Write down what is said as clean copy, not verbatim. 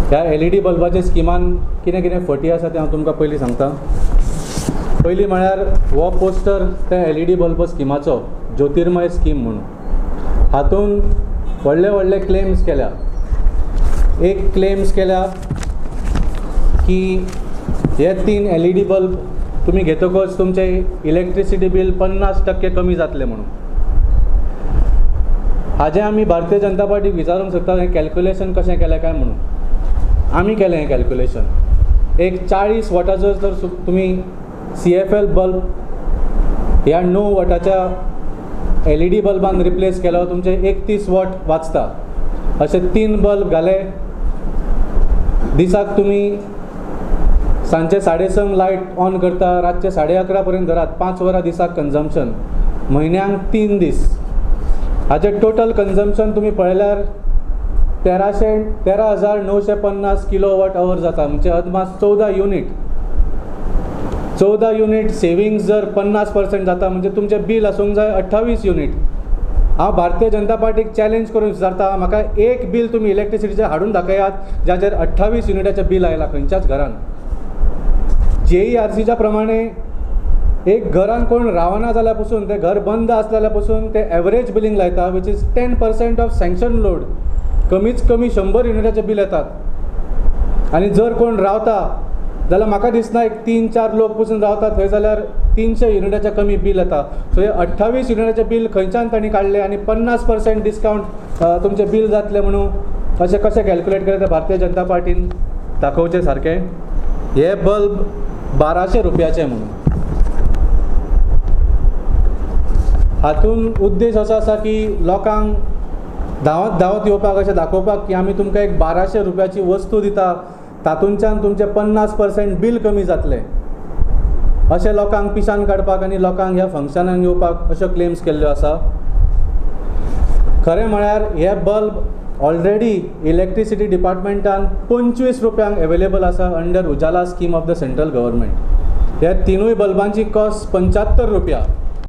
ह्या LED बल्बाच्या स्किमान कितें कितें फटी आसा तें हांव तुमकां पयलीं सांगता. पयलीं म्हळ्यार हो पोस्टर त्या LED बल्ब स्किमाचो, ज्योतिर्मय स्कीम म्हणून. हातून व्हडले व्हडले क्लेम्स केल्या. एक क्लेम्स केल्या की हे 3 LED बल्ब तुम्ही घेतकच तुमचे इलेक्ट्रिसिटी बिल 50% कमी जातले म्हणून. हाजें आमी भारतीय जनता पार्टीक विचारूंक शकता हें कॅल्क्युलेशन कशें केलें काय म्हणून. आमी केलें हें कॅल्क्युलेशन. एक 40 वॉटाचो जर तुमी CFL बल्ब ह्या 9 वॉटाच्या LED बल्बान रिप्लेस केलो, तुमचे 31 वॉट वाचता. असे 3 बल्ब घाले, दिसाक तुमी सांजचे 6:30 लायट ऑन करता, रातचे 11:30 पर्यंत धरात, 5 वरां दिसाक कन्जम्पशन, म्हयन्यांक 3 दीस. हाचे टोटल कन्जम्पशन तुम्ही पळयल्यार 13,950 किलोवॉट आवर जाता. म्हणजे अदमास 14 युनिट. 14 युनिट सेविंग्स जर 50% जाता म्हणजे तुमचे बिल आसूंक जाय 28 युनिट. हांव भारतीय जनता पार्टीक चॅलेंज करून विचारता, म्हाका एक बिल तुम्ही इलेक्ट्रिसिटीचे हाडून दाखयात ज्याचेर 28 युनिटाचें बिल आयलां खंयच्याच घरान. JERCच्या प्रमाणे एक घरान कोण रावना जाल्यार पसून, ते घर बंद आसलेल्या पसून ते एवरेज बिलिंग लायता, which is 10% of sanction load. कमीच कमी 100 युनिटाचे बिल येतात. आणि जर कोण रावता जाल्यार म्हाका दिसना एक 3-4 लोक पसून रावतात थंय जाल्यार 300 युनिटाच्या कमी बिल येता. सो हे 28 युनिटाचें बिल खंयच्यान तांणी काडलें आणि 50% डिस्कावंट तुमचें बिल जातलें म्हणून अशें कशें कॅल्क्युलेट केलें तें भारतीय जनता पार्टीन दाखोवचें सारकें. हे बल्ब 1200 रुपयाचे म्हणून. हातून उद्देश असो आसा की लोकांक धांवत धांवत येवपाक अशें दाखोवपाक की आमी तुमकां एक 1200 रुपयाची वस्तू दिता, तातूंच्यान तुमचें 50% बिल कमी जातलें. अशें लोकांक पिशान काडपाक आनी लोकांक ह्या फंक्शनाक येवपाक अश्यो क्लेम्स केल्ल्यो आसा. खरें म्हळ्यार हे बल्ब ऑलरेडी इलेक्ट्रिसिटी डिपार्टमेंटान 25 रुपयांक अवेलेबल आसा under Ujala scheme of the central government. ह्या 3 बल्बांची कॉस्ट 75 रुपया.